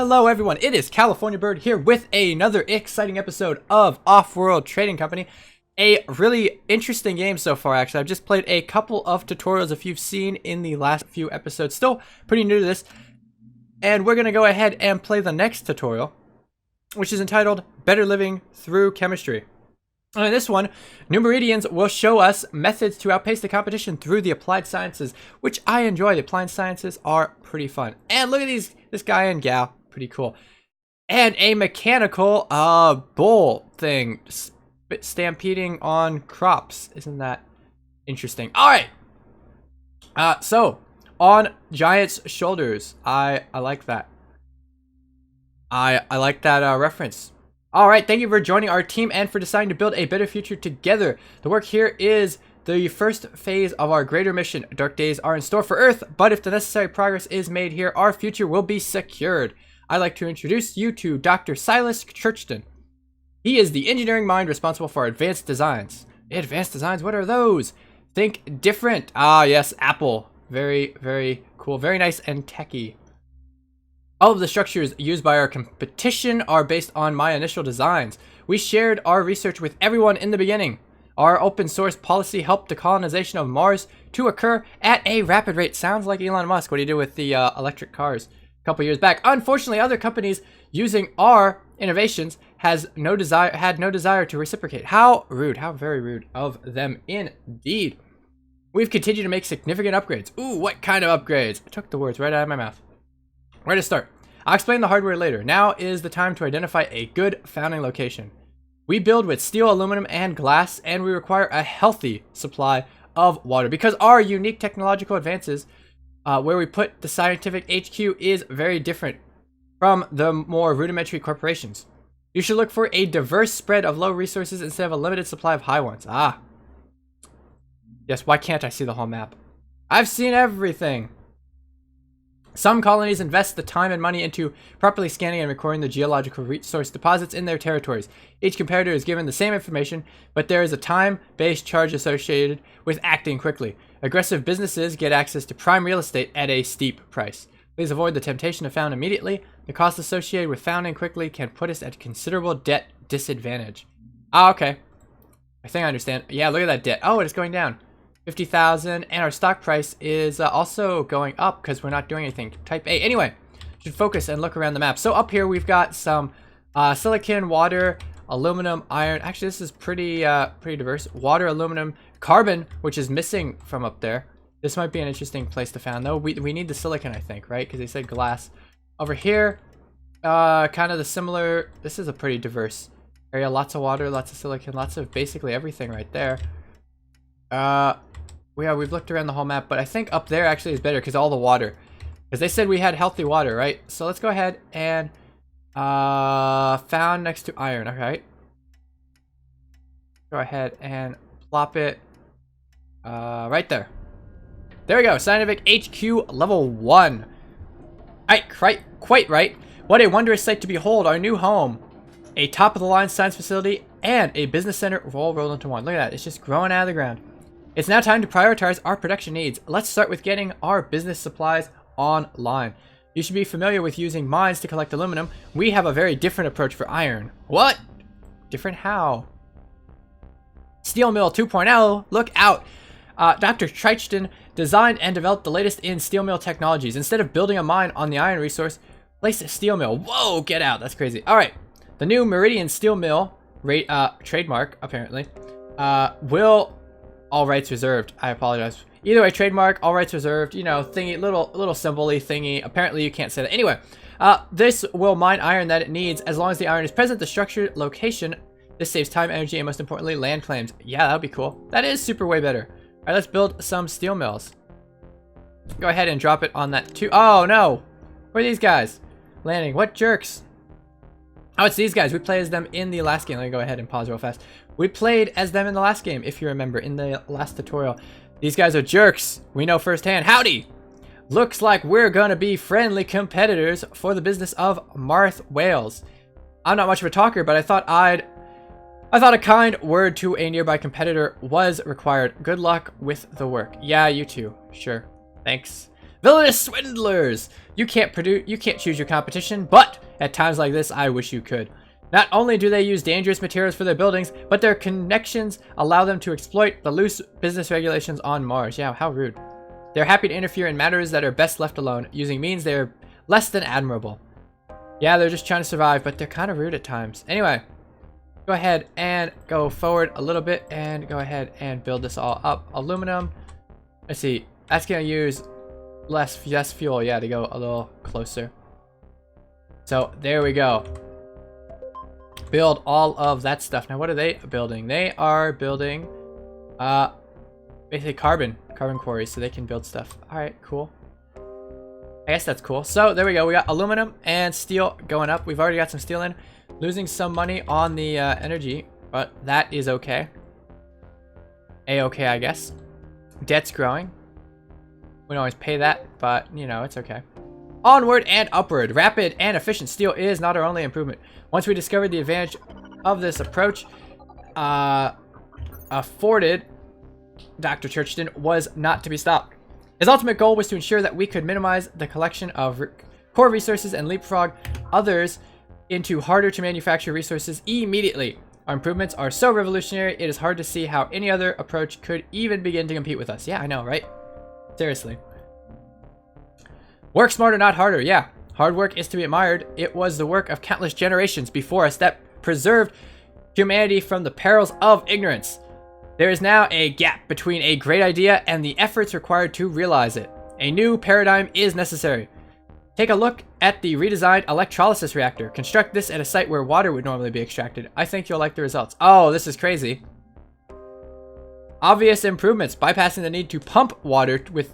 Hello everyone, it is California Bird here with another exciting episode of Offworld Trading Company. A really interesting game so far, actually. I've just played a couple of tutorials if you've seen in the last few episodes. Still pretty new to this. And we're going to go ahead and play the next tutorial, which is entitled Better Living Through Chemistry. And in this one, New Meridians will show us methods to outpace the competition through the applied sciences, which I enjoy. The applied sciences are pretty fun. And look at this guy and gal, pretty cool. And a mechanical bull thing stampeding on crops. Isn't that interesting? All right. So on giant's shoulders, I like that. I like that reference. All right, thank you for joining our team and for deciding to build a better future together. The work here is the first phase of our greater mission. Dark days are in store for Earth, but if the necessary progress is made here, our future will be secured. I'd like to introduce you to Dr. Silas Churchton. He is the engineering mind responsible for advanced designs. Advanced designs? What are those? Think different. Ah, yes, Apple. Very, very cool. Very nice and techy. All of the structures used by our competition are based on my initial designs. We shared our research with everyone in the beginning. Our open source policy helped the colonization of Mars to occur at a rapid rate. Sounds like Elon Musk, what he did with the electric cars a couple years back. Unfortunately, other companies using our innovations had no desire to reciprocate. How rude, how very rude of them indeed. We've continued to make significant upgrades. Ooh, what kind of upgrades? I took the words right out of my mouth. Where to start? I'll explain the hardware later. Now is the time to identify a good founding location. We build with steel, aluminum, and glass, and we require a healthy supply of water because our unique technological advances, where we put the scientific HQ, is very different from the more rudimentary corporations. You should look for a diverse spread of low resources instead of a limited supply of high ones. Ah. Yes, why can't I see the whole map? I've seen everything. Some colonies invest the time and money into properly scanning and recording the geological resource deposits in their territories. Each competitor is given the same information, but there is a time-based charge associated with acting quickly. Aggressive businesses get access to prime real estate at a steep price. Please avoid the temptation to found immediately. The cost associated with founding quickly can put us at considerable debt disadvantage. Ah, okay. I think I understand. Yeah, look at that debt. Oh, it's going down. 50,000, and our stock price is also going up because we're not doing anything. Type A. Anyway, should focus and look around the map. So up here we've got some silicon, water, aluminum, iron. Actually, this is pretty diverse. Water, aluminum, carbon, which is missing from up there. This might be an interesting place to found, though. We need the silicon, I think, right? Because they said glass. Over here, kind of the similar. This is a pretty diverse area. Lots of water, lots of silicon, lots of basically everything right there. Yeah, we've looked around the whole map, but I think up there actually is better because all the water. Because they said we had healthy water, right? So let's go ahead and found next to iron, alright? Go ahead and plop it right there. There we go, Scientific HQ level 1. Quite right. What a wondrous sight to behold, our new home. A top-of-the-line science facility and a business center all rolled into one. Look at that, it's just growing out of the ground. It's now time to prioritize our production needs. Let's start with getting our business supplies online. You should be familiar with using mines to collect aluminum. We have a very different approach for iron. What? Different how? Steel Mill 2.0, look out. Dr. Churchton designed and developed the latest in steel mill technologies. Instead of building a mine on the iron resource, place a steel mill. Whoa, get out, that's crazy. All right, the new Meridian steel mill trademark, apparently, will... All rights reserved. I apologize. Either way, trademark, all rights reserved, you know, thingy, little symbol-y thingy. Apparently you can't say that. Anyway, this will mine iron that it needs as long as the iron is present, the structured location. This saves time, energy, and most importantly, land claims. Yeah, that would be cool. That is super way better. All right, let's build some steel mills. Go ahead and drop it on that too. Oh, no. Who are these guys? Landing. What jerks? Oh, it's these guys. We played as them in the last game. Let me go ahead and pause real fast. We played as them in the last game, if you remember, in the last tutorial. These guys are jerks. We know firsthand. Howdy! Looks like we're gonna be friendly competitors for the business of Marth Wales. I'm not much of a talker, but I thought a kind word to a nearby competitor was required. Good luck with the work. Yeah, you too. Sure. Thanks. Villainous swindlers! You can't choose your competition, but at times like this, I wish you could. Not only do they use dangerous materials for their buildings, but their connections allow them to exploit the loose business regulations on Mars. Yeah, how rude. They're happy to interfere in matters that are best left alone, using means they're less than admirable. Yeah, they're just trying to survive, but they're kind of rude at times. Anyway, go ahead and go forward a little bit and go ahead and build this all up. Aluminum. Let's see. That's going to use less fuel, yeah, to go a little closer. So there we go. Build all of that stuff. Now what are they building? They are building basically carbon quarries, so they can build stuff. All right, cool. I guess that's cool. So there we go. We got aluminum and steel going up. We've already got some steel in. Losing some money on the energy, but that is okay. A-okay, I guess. Debt's growing. We don't always pay that, but you know, it's okay. Onward and upward. Rapid and efficient steel is not our only improvement. Once we discovered the advantage of this approach afforded, Dr. Churchton was not to be stopped. His ultimate goal was to ensure that we could minimize the collection of core resources and leapfrog others into harder to manufacture resources immediately. Our improvements are so revolutionary, it is hard to see how any other approach could even begin to compete with us. Yeah, I know, right? Seriously. Work smarter, not harder. Yeah, hard work is to be admired. It was the work of countless generations before us that preserved humanity from the perils of ignorance. There is now a gap between a great idea and the efforts required to realize it. A new paradigm is necessary. Take a look at the redesigned electrolysis reactor. Construct this at a site where water would normally be extracted. I think you'll like the results. Oh, this is crazy. Obvious improvements. Bypassing the need to pump water with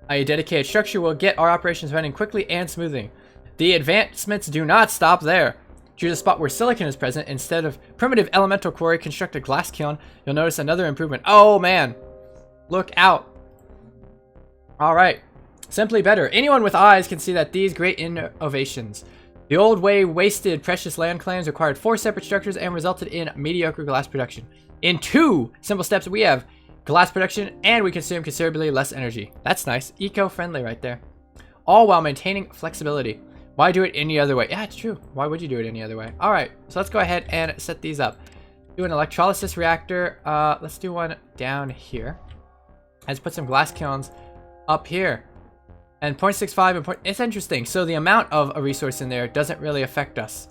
a dedicated structure will get our operations running quickly and smoothly. The advancements do not stop there. Choose a spot where silicon is present. Instead of primitive elemental quarry, construct a glass kiln. You'll notice another improvement. Oh, man. Look out. All right. Simply better. Anyone with eyes can see that these great innovations. The old way wasted precious land claims required 4 separate structures and resulted in mediocre glass production. In 2 simple steps, we have glass production and we consume considerably less energy. That's nice. Eco-friendly right there. All while maintaining flexibility. Why do it any other way? Yeah, it's true. Why would you do it any other way? All right, so let's go ahead and set these up. Do an electrolysis reactor. Let's do one down here. Let's put some glass kilns up here. And 0.65 and it's interesting. So the amount of a resource in there doesn't really affect us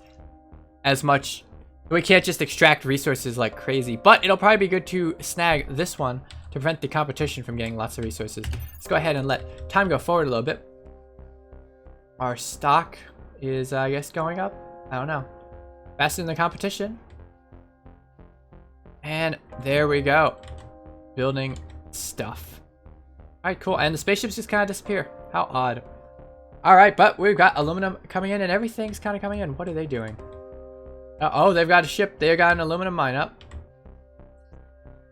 as much. We can't just extract resources like crazy, but it'll probably be good to snag this one to prevent the competition from getting lots of resources. Let's go ahead and let time go forward a little bit. Our stock is, I guess, going up. I don't know. Faster than the competition. And there we go. Building stuff. All right, cool. And the spaceships just kind of disappear. How odd. All right, but we've got aluminum coming in and everything's kind of coming in. What are they doing? Oh, they've got a ship. They've got an aluminum mine up.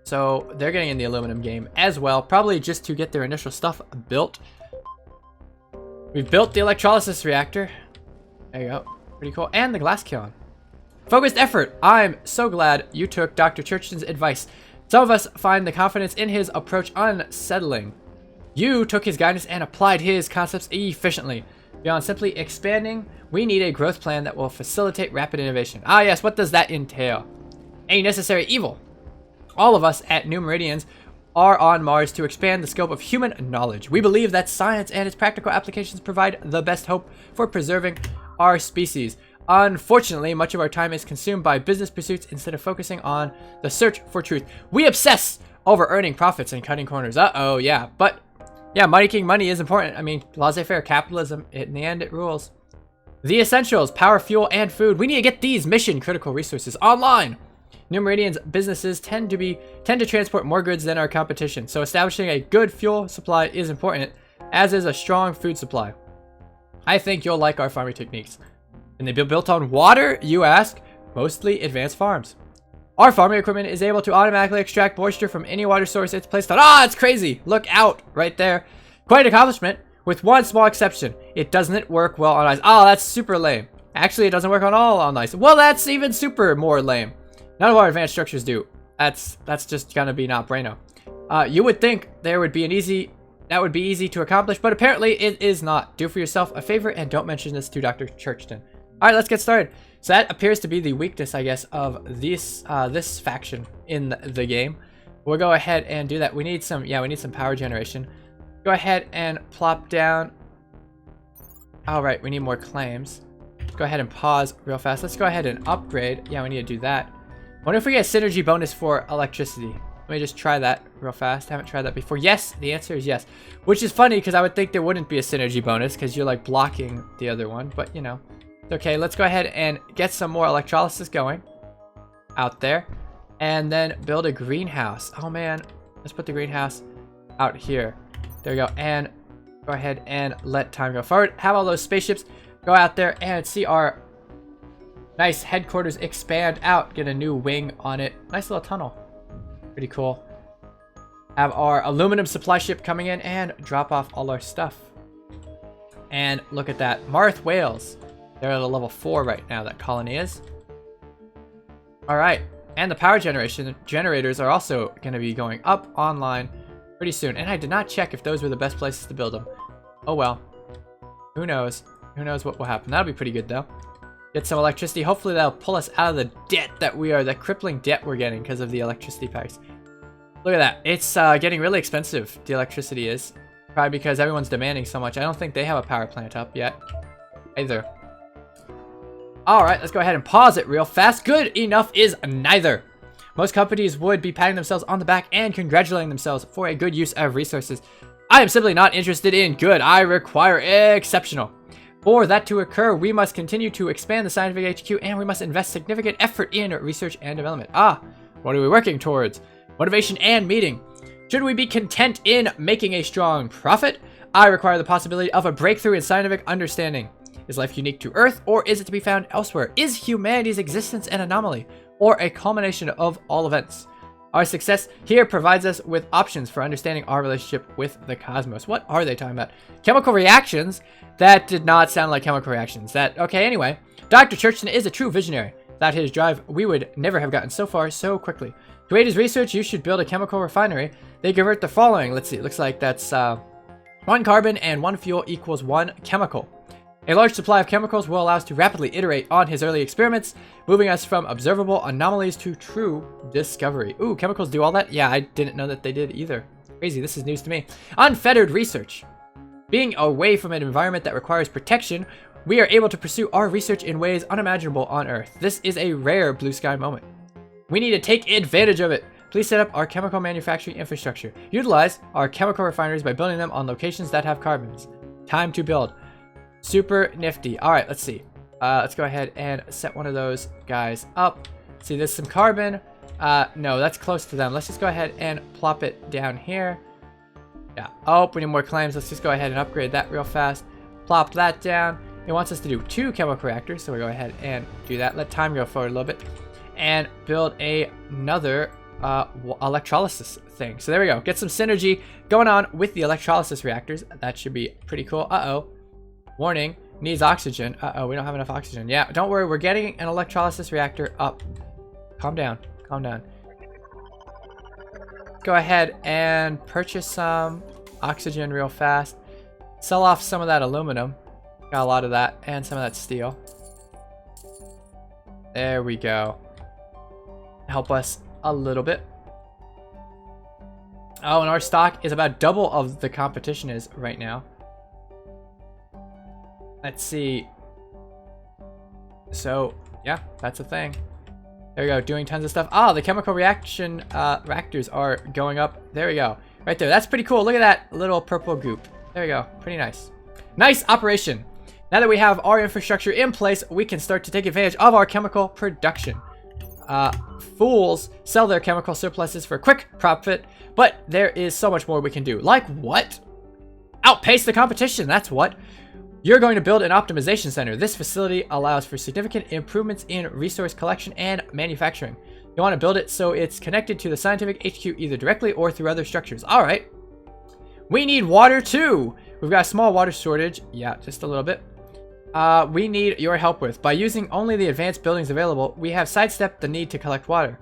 So they're getting in the aluminum game as well. Probably just to get their initial stuff built. We've built the electrolysis reactor. There you go. Pretty cool. And the glass kiln. Focused effort. I'm so glad you took Dr. Churchton's advice. Some of us find the confidence in his approach unsettling. You took his guidance and applied his concepts efficiently. Beyond simply expanding, we need a growth plan that will facilitate rapid innovation. Ah yes, what does that entail? A necessary evil. All of us at New Meridians are on Mars to expand the scope of human knowledge. We believe that science and its practical applications provide the best hope for preserving our species. Unfortunately, much of our time is consumed by business pursuits instead of focusing on the search for truth. We obsess over earning profits and cutting corners. Uh-oh, yeah. But, yeah, making money is important. I mean, laissez-faire capitalism, in the end, it rules. The essentials, power, fuel, and food. We need to get these mission-critical resources online. New Meridian's businesses tend to transport more goods than our competition, so establishing a good fuel supply is important, as is a strong food supply. I think you'll like our farming techniques. And they be built on water, you ask? Mostly advanced farms. Our farming equipment is able to automatically extract moisture from any water source it's placed on. Ah, it's crazy! Look out, right there. Quite an accomplishment, with one small exception. It doesn't work well on ice. Oh, that's super lame. Actually, it doesn't work all on ice. Well, that's even super more lame. None of our advanced structures do. That's just gonna be not bueno. You would think there would be an easy that would be easy to accomplish, but apparently it is not. Do for yourself a favor and don't mention this to Dr. Churchton. All right, let's get started. So that appears to be the weakness, I guess, of this faction in the game. We'll go ahead and do that. We need some, we need some power generation. Go ahead and plop down. All right, we need more claims. Let's go ahead and pause real fast. Let's go ahead and upgrade. Yeah, we need to do that. Wonder if we get a synergy bonus for electricity. Let me just try that real fast. Haven't tried that before. Yes, the answer is yes. Which is funny because I would think there wouldn't be a synergy bonus because you're like blocking the other one. But you know, it's okay. Let's go ahead and get some more electrolysis going out there. And then build a greenhouse. Oh man, let's put the greenhouse out here. There we go. And go ahead and let time go forward. Have all those spaceships go out there and see our nice headquarters expand out. Get a new wing on it. Nice little tunnel. Pretty cool. Have our aluminum supply ship coming in and drop off all our stuff. And look at that. Marth Wales. They're at a level 4 right now, that colony is. Alright. And the power generators are also going to be going up online pretty soon. And I did not check if those were the best places to build them. Oh well. Who knows? Who knows what will happen. That'll be pretty good though. Get some electricity. Hopefully that'll pull us out of the debt that we are, the crippling debt we're getting because of the electricity packs. Look at that. It's getting really expensive, the electricity is. Probably because everyone's demanding so much. I don't think they have a power plant up yet either. Alright, let's go ahead and pause it real fast. Good enough is neither. Most companies would be patting themselves on the back and congratulating themselves for a good use of resources. I am simply not interested in good. I require exceptional. For that to occur, we must continue to expand the scientific HQ and we must invest significant effort in research and development. What are we working towards? Motivation and meeting. Should we be content in making a strong profit? I require the possibility of a breakthrough in scientific understanding. Is life unique to Earth, or is it to be found elsewhere? Is humanity's existence an anomaly, or a culmination of all events? Our success here provides us with options for understanding our relationship with the cosmos. What are they talking about? Chemical reactions? That did not sound like chemical reactions. Okay, anyway. Dr. Churchton is a true visionary. Without his drive, we would never have gotten so far so quickly. To aid his research, you should build a chemical refinery. They convert the following. Let's see. It looks like that's 1 carbon and 1 fuel equals 1 chemical. A large supply of chemicals will allow us to rapidly iterate on his early experiments, moving us from observable anomalies to true discovery. Ooh, chemicals do all that? Yeah, I didn't know that they did either. Crazy, this is news to me. Unfettered research. Being away from an environment that requires protection, we are able to pursue our research in ways unimaginable on Earth. This is a rare blue sky moment. We need to take advantage of it. Please set up our chemical manufacturing infrastructure. Utilize our chemical refineries by building them on locations that have carbons. Time to build. Super nifty. All right, let's see. Let's go ahead and set one of those guys up. See, there's some carbon. No, that's close to them. Let's just go ahead and plop it down here. Yeah. Oh, we need more claims. Let's just go ahead and upgrade that real fast. Plop that down. It wants us to do 2 chemical reactors, so we go ahead and do that. Let time go forward a little bit. And build another electrolysis thing. So there we go. Get some synergy going on with the electrolysis reactors. That should be pretty cool. Uh-oh. Warning, needs oxygen. Uh-oh, we don't have enough oxygen. Yeah, don't worry, we're getting an electrolysis reactor up. Calm down, calm down. Go ahead and purchase some oxygen real fast. Sell off some of that aluminum. Got a lot of that, and some of that steel. There we go. Help us a little bit. Oh, and our stock is about double of the competition is right now. Let's see. So, yeah, that's a thing. There we go, doing tons of stuff. Ah, the chemical reaction reactors are going up. There we go. Right there. That's pretty cool. Look at that little purple goop. There we go. Pretty nice. Nice operation. Now that we have our infrastructure in place, we can start to take advantage of our chemical production. Fools sell their chemical surpluses for quick profit, but there is so much more we can do. Like what? Outpace the competition. That's what. You're going to build an optimization center. This facility allows for significant improvements in resource collection and manufacturing. You want to build it so it's connected to the scientific HQ either directly or through other structures. All right. We need water too. We've got a small water shortage. Yeah, just a little bit. We need your help with. By using only the advanced buildings available, we have sidestepped the need to collect water.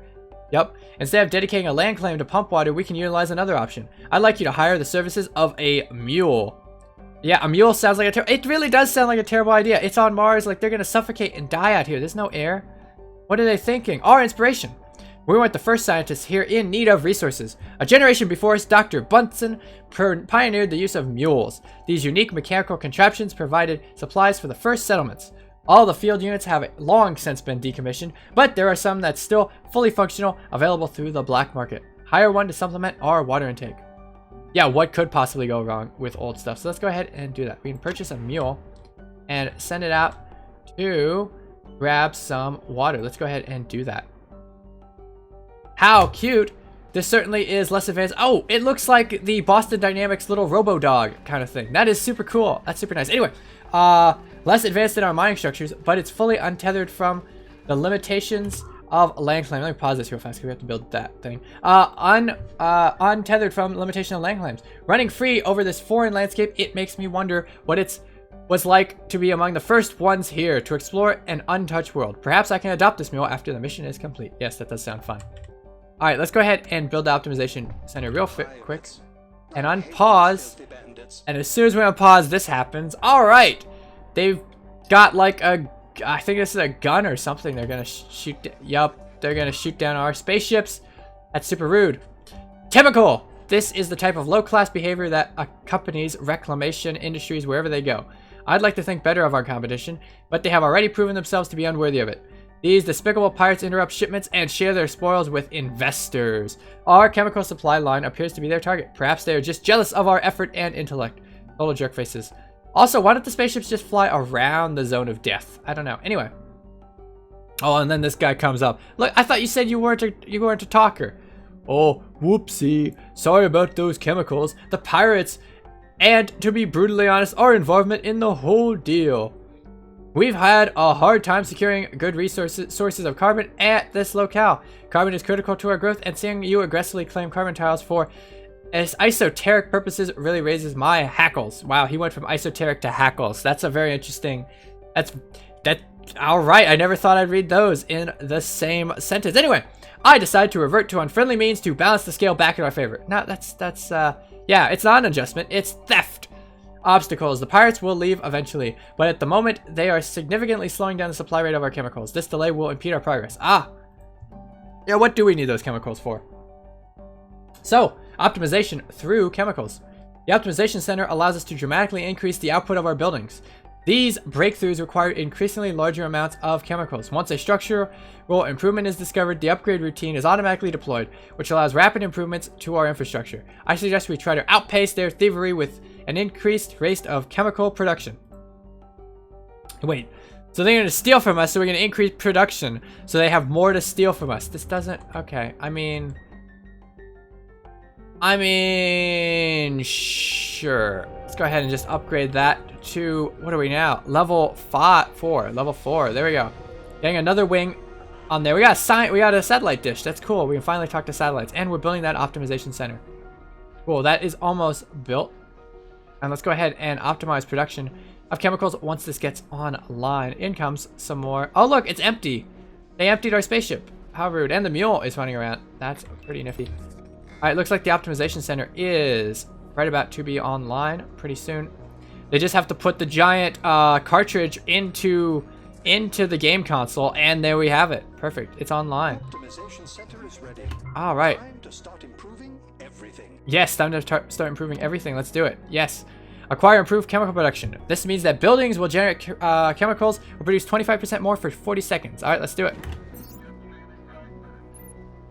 Yep. Instead of dedicating a land claim to pump water, we can utilize another option. I'd like you to hire the services of a mule. Yeah, a mule sounds like it really does sound like a terrible idea. It's on Mars, like they're gonna suffocate and die out here. There's no air. What are they thinking? Our inspiration. We weren't the first scientists here in need of resources. A generation before us, Dr. Bunsen pioneered the use of mules. These unique mechanical contraptions provided supplies for the first settlements. All the field units have long since been decommissioned, but there are some that's still fully functional, available through the black market. Hire one to supplement our water intake. Yeah, what could possibly go wrong with old stuff? So let's go ahead and do that. We can purchase a mule and send it out to grab some water. Let's go ahead and do that. How cute. This certainly is less advanced. Oh, it looks like the Boston Dynamics little robo-dog kind of thing. That is super cool. That's super nice. Anyway, less advanced than our mining structures, but it's fully untethered from the limitations of land claim. Let me pause this real fast because we have to build that thing. Untethered from limitation of land claims. Running free over this foreign landscape, it makes me wonder what it was like to be among the first ones here to explore an untouched world. Perhaps I can adopt this mule after the mission is complete. Yes, that does sound fun. All right, let's go ahead and build the optimization center real quick. And unpause. And as soon as we unpause, this happens. All right. They've got like a, I think this is a gun or something. They're going to shoot. Yup. They're going to shoot down our spaceships. That's super rude. Chemical. This is the type of low-class behavior that accompanies reclamation industries wherever they go. I'd like to think better of our competition, but they have already proven themselves to be unworthy of it. These despicable pirates interrupt shipments and share their spoils with investors. Our chemical supply line appears to be their target. Perhaps they are just jealous of our effort and intellect. Total jerk faces. Also, why don't the spaceships just fly around the zone of death? I don't know. Anyway. Oh, and then this guy comes up. Look, I thought you said you weren't a talker. Oh, whoopsie. Sorry about those chemicals. The pirates, and to be brutally honest, our involvement in the whole deal. We've had a hard time securing good sources of carbon at this locale. Carbon is critical to our growth, and seeing you aggressively claim carbon tiles for esoteric purposes really raises my hackles. Wow, he went from esoteric to hackles. That's a very interesting. All right, I never thought I'd read those in the same sentence. Anyway, I decided to revert to unfriendly means to balance the scale back in our favor. Now yeah, it's not an adjustment, it's theft. Obstacles. The pirates will leave eventually, but at the moment, they are significantly slowing down the supply rate of our chemicals. This delay will impede our progress. Ah! Yeah, what do we need those chemicals for? So, optimization through chemicals. The optimization center allows us to dramatically increase the output of our buildings. These breakthroughs require increasingly larger amounts of chemicals. Once a structural improvement is discovered, the upgrade routine is automatically deployed, which allows rapid improvements to our infrastructure. I suggest we try to outpace their thievery with an increased rate of chemical production. Wait, so they're going to steal from us, so we're going to increase production, so they have more to steal from us. This doesn't, okay, I mean, sure. Let's go ahead and just upgrade that to, what are we now? Level 4, level 4, there we go. Getting another wing on there. We got a satellite dish, that's cool. We can finally talk to satellites, and we're building that optimization center. Cool, that is almost built. And let's go ahead and optimize production of chemicals once this gets online. In comes some more. Oh, look, it's empty. They emptied our spaceship. How rude. And the mule is running around. That's pretty nifty. All right, looks like the optimization center is right about to be online pretty soon. They just have to put the giant cartridge into the game console, and there we have it. Perfect. It's online. Optimization center is ready. All right. Time to start improving everything. Yes, time to start improving everything. Let's do it. Yes. Acquire improved chemical production. This means that buildings will generate chemicals will produce 25% more for 40 seconds. All right, let's do it.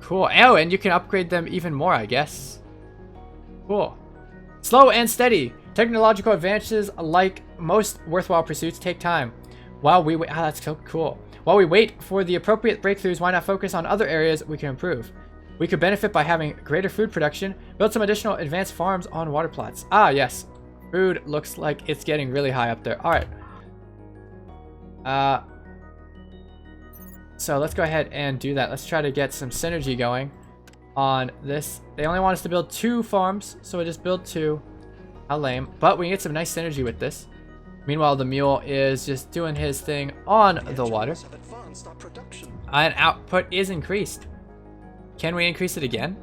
Cool. Oh, and you can upgrade them even more, I guess. Cool. Slow and steady. Technological advances, like most worthwhile pursuits, take time. While we wait, that's so cool. While we wait for the appropriate breakthroughs, why not focus on other areas we can improve? We could benefit by having greater food production, build some additional advanced farms on water plots. Ah, yes. Food looks like it's getting really high up there. All right. So let's go ahead and do that. Let's try to get some synergy going on this. They only want us to build 2 farms, so we just build 2. How lame. But we can get some nice synergy with this. Meanwhile, the mule is just doing his thing on the water. And output is increased. Can we increase it again?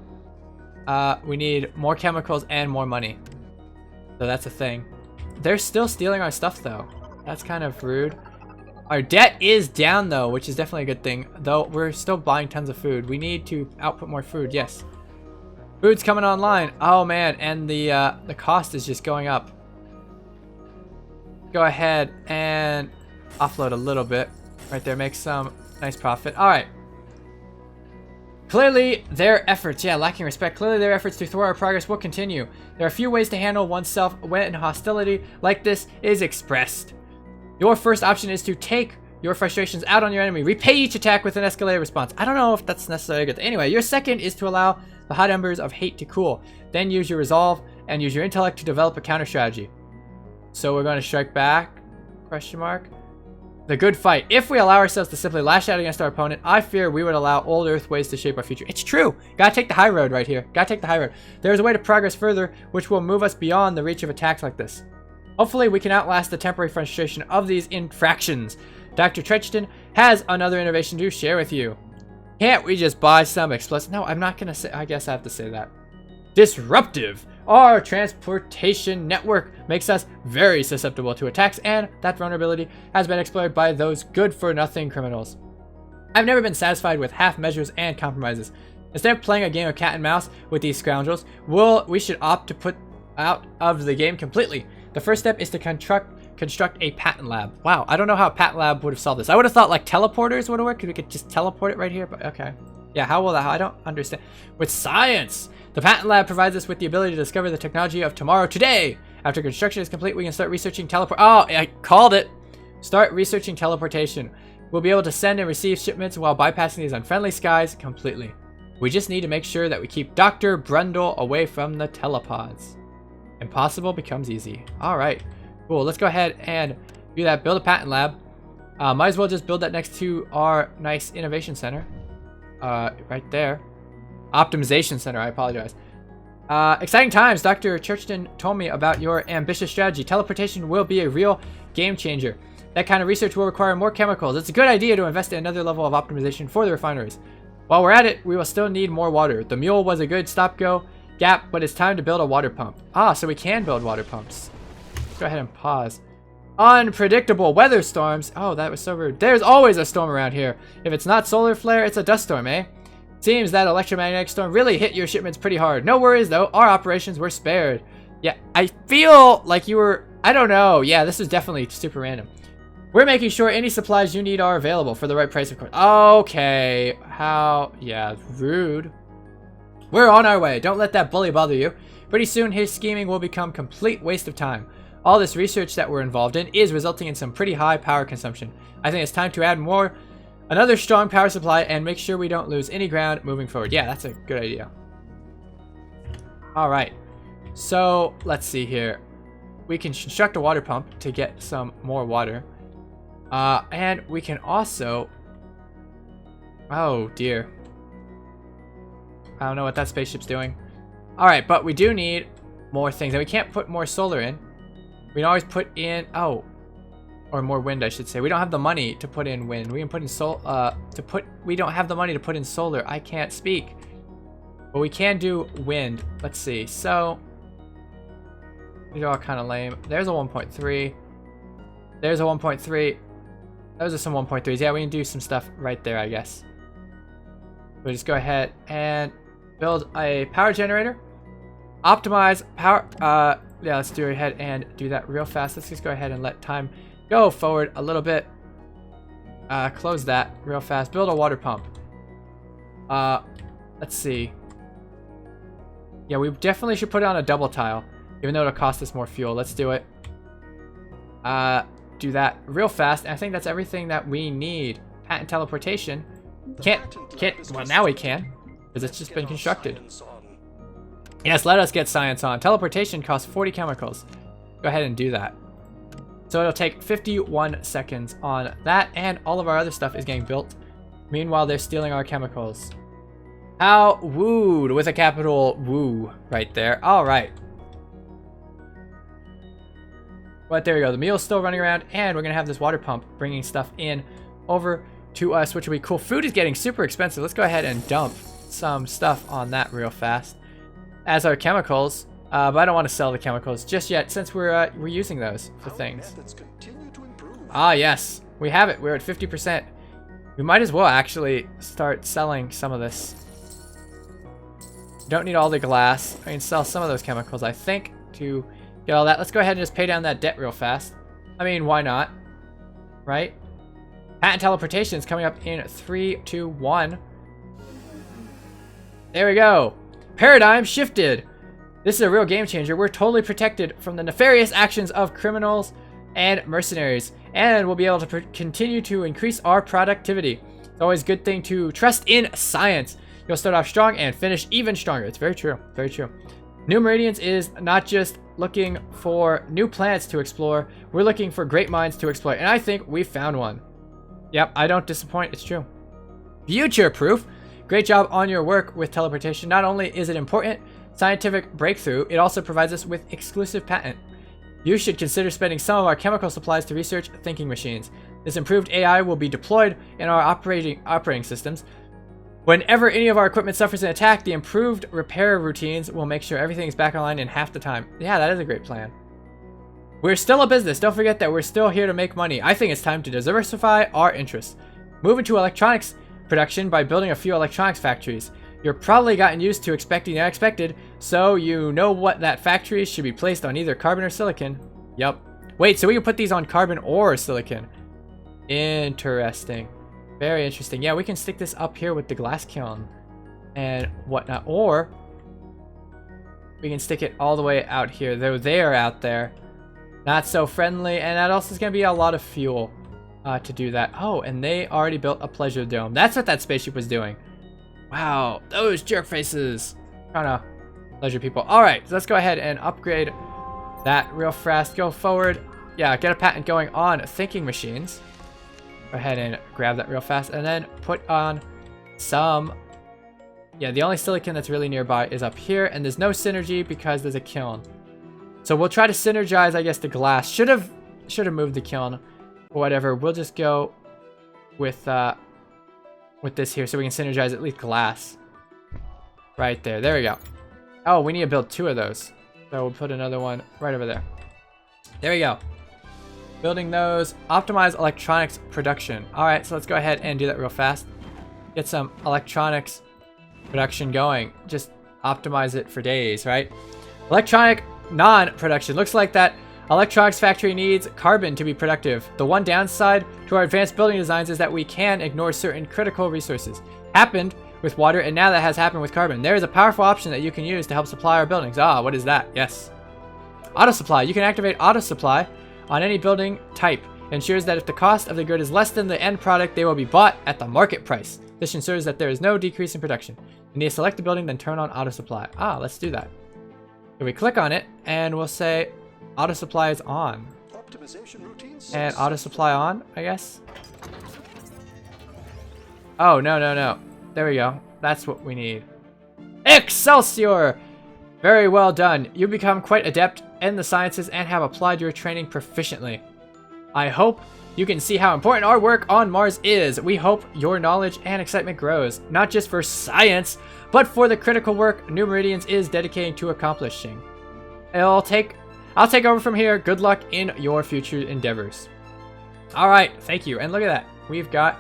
We need more chemicals and more money. So that's a thing. They're still stealing our stuff though. That's kind of rude. Our debt is down though, which is definitely a good thing. Though we're still buying tons of food. We need to output more food, yes. Food's coming online. Oh man, and the cost is just going up. Go ahead and offload a little bit. Right there, make some nice profit. Alright. Clearly, their efforts, lacking respect. Clearly, their efforts to thwart our progress will continue. There are few ways to handle oneself when hostility like this is expressed. Your first option is to take your frustrations out on your enemy. Repay each attack with an escalated response. I don't know if that's necessarily good. Anyway, your second is to allow the hot embers of hate to cool. Then use your resolve and use your intellect to develop a counter strategy. So we're going to strike back? Question mark. The good fight. If we allow ourselves to simply lash out against our opponent, I fear we would allow old Earth ways to shape our future. It's true. Gotta take the high road right here. Gotta take the high road. There is a way to progress further, which will move us beyond the reach of attacks like this. Hopefully, we can outlast the temporary frustration of these infractions. Dr. Trechten has another innovation to share with you. Can't we just buy some explosives? No, I'm not gonna say. I guess I have to say that. Disruptive. Our transportation network makes us very susceptible to attacks, and that vulnerability has been exploited by those good-for-nothing criminals. I've never been satisfied with half measures and compromises. Instead of playing a game of cat and mouse with these scoundrels, we should opt to put out of the game completely. The first step is to construct a patent lab. Wow, I don't know how a patent lab would have solved this. I would have thought like teleporters would have worked. We could just teleport it right here, but okay. Yeah, how will that? I don't understand. With science! The patent lab provides us with the ability to discover the technology of tomorrow today. After construction is complete, we can start researching teleport. Oh, I called it. Start researching teleportation. We'll be able to send and receive shipments while bypassing these unfriendly skies completely. We just need to make sure that we keep Dr. Brundle away from the telepods. Impossible becomes easy. All right, cool. Let's go ahead and do that. Build a patent lab. Might as well just build that next to our nice innovation center. Right there. Optimization center, I apologize. Exciting times. Dr. Churchton told me about your ambitious strategy. Teleportation will be a real game changer. That kind of research will require more chemicals. It's a good idea to invest in another level of optimization for the refineries. While we're at it, we will still need more water. The mule was a good stop-go gap, but it's time to build a water pump. Ah, so we can build water pumps. Let's go ahead and pause. Unpredictable weather storms. Oh, that was so rude. There's always a storm around here. If it's not solar flare, it's a dust storm, eh? Seems that electromagnetic storm really hit your shipments pretty hard. No worries though, our operations were spared. Yeah, I feel like you were, I don't know. Yeah, this is definitely super random. We're making sure any supplies you need are available for the right price, of course. Okay, how, yeah, rude. We're on our way. Don't let that bully bother you. Pretty soon his scheming will become complete waste of time. All this research that we're involved in is resulting in some pretty high power consumption. I think it's time to add another strong power supply and make sure we don't lose any ground moving forward. Yeah, that's a good idea. All right, so let's see here. We can construct a water pump to get some more water. And we can also, oh dear. I don't know what that spaceship's doing. All right, but we do need more things, and we can't put more solar in. We can always put in, or more wind, I should say. We don't have the money to put in wind. We can put in we don't have the money to put in solar. I can't speak. But we can do wind. Let's see. So, these are all kind of lame. There's a 1.3. There's a 1.3. Those are some 1.3s. Yeah, we can do some stuff right there, I guess. We'll just go ahead and build a power generator. Optimize power. Yeah, let's do it ahead and do that real fast. Let's just go ahead and let time go forward a little bit. Close that real fast. Build a water pump. Let's see. Yeah, we definitely should put it on a double tile, even though it'll cost us more fuel. Let's do it. Do that real fast. And I think that's everything that we need. Patent teleportation. Can't. Well, now we can, because it's just been constructed. Yes, let us get science on. Teleportation costs 40 chemicals. Go ahead and do that. So it'll take 51 seconds on that, and all of our other stuff is getting built. Meanwhile, they're stealing our chemicals. How wooed, with a capital woo right there. All right. But there we go. The meal's still running around, and we're going to have this water pump bringing stuff in over to us, which will be cool. Food is getting super expensive. Let's go ahead and dump some stuff on that real fast as our chemicals. But I don't want to sell the chemicals just yet since we're using those for things. Ah, yes, we have it. We're at 50%. We might as well actually start selling some of this. Don't need all the glass. I can sell some of those chemicals, I think, to get all that. Let's go ahead and just pay down that debt real fast. I mean, why not? Right? Patent teleportation is coming up in 3, 2, 1. There we go. Paradigm shifted. This is a real game changer. We're totally protected from the nefarious actions of criminals and mercenaries, and we'll be able to continue to increase our productivity. It's always a good thing to trust in science. You'll start off strong and finish even stronger. It's very true. Very true. New Meridians is not just looking for new planets to explore. We're looking for great minds to exploit, and I think we found one. Yep, I don't disappoint. It's true. Future proof. Great job on your work with teleportation. Not only is it important scientific breakthrough, it also provides us with exclusive patent. You should consider spending some of our chemical supplies to research thinking machines. This improved AI will be deployed in our operating systems. Whenever any of our equipment suffers an attack, the improved repair routines will make sure everything is back online in half the time. Yeah, that is a great plan. We're still a business. Don't forget that we're still here to make money. I think it's time to diversify our interests. Move into electronics production by building a few electronics factories. You're probably gotten used to expecting the unexpected, so you know what that factories should be placed on either carbon or silicon. Yup. Wait, so we can put these on carbon or silicon. Interesting. Very interesting. Yeah, we can stick this up here with the glass kiln and whatnot, or we can stick it all the way out here, though they are out there. Not so friendly, and that also is going to be a lot of fuel to do that. Oh, and they already built a pleasure dome. That's what that spaceship was doing. Wow, those jerk faces. Trying to pleasure people. Alright, so let's go ahead and upgrade that real fast. Go forward. Yeah, get a patent going on thinking machines. Go ahead and grab that real fast. And then put on some... Yeah, the only silicon that's really nearby is up here. And there's no synergy because there's a kiln. So we'll try to synergize, I guess, the glass. Should have moved the kiln. Or whatever. We'll just go with this here so we can synergize at least glass. Right there. There we go. Oh, we need to build 2 of those. So we'll put another one right over there. There we go. Building those. Optimize electronics production. Alright, so let's go ahead and do that real fast. Get some electronics production going. Just optimize it for days, right? Electronic non-production. Looks like that electronics factory needs carbon to be productive. The one downside to our advanced building designs is that we can ignore certain critical resources. Happened with water, and now that has happened with carbon. There is a powerful option that you can use to help supply our buildings. Ah, what is that? Yes. Auto supply. You can activate auto supply on any building type. It ensures that if the cost of the good is less than the end product, they will be bought at the market price. This ensures that there is no decrease in production. You need to select the building, then turn on auto supply. Ah, let's do that. So we click on it, and we'll say auto supply is on. And auto supply on, I guess. Oh, no. There we go. That's what we need. Excelsior! Very well done. You become quite adept in the sciences and have applied your training proficiently. I hope you can see how important our work on Mars is. We hope your knowledge and excitement grows, not just for science, but for the critical work New Meridians is dedicating to accomplishing. I'll take over from here. Good luck in your future endeavors. All right, thank you. And look at that. We've got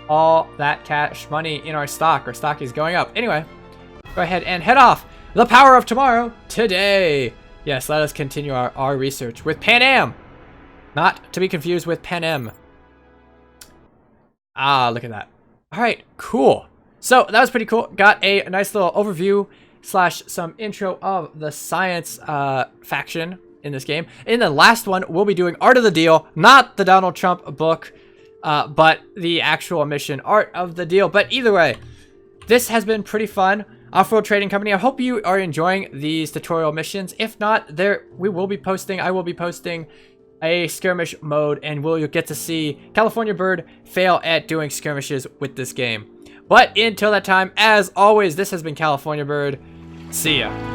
all that cash money in our stock. Our stock is going up. Anyway, go ahead and head off. The power of tomorrow, today. Yes, let us continue our research with Pan Am. Not to be confused with Pan Am. Ah, look at that. All right, cool. So that was pretty cool. Got a nice little overview / some intro of the science faction in this game. In the last one, we'll be doing Art of the Deal, not the Donald Trump book, but the actual mission Art of the Deal. But either way, this has been pretty fun. Offworld Trading Company, I hope you are enjoying these tutorial missions. If not, I will be posting a skirmish mode, and you'll get to see California Bird fail at doing skirmishes with this game. But until that time, as always, this has been California Bird. See ya.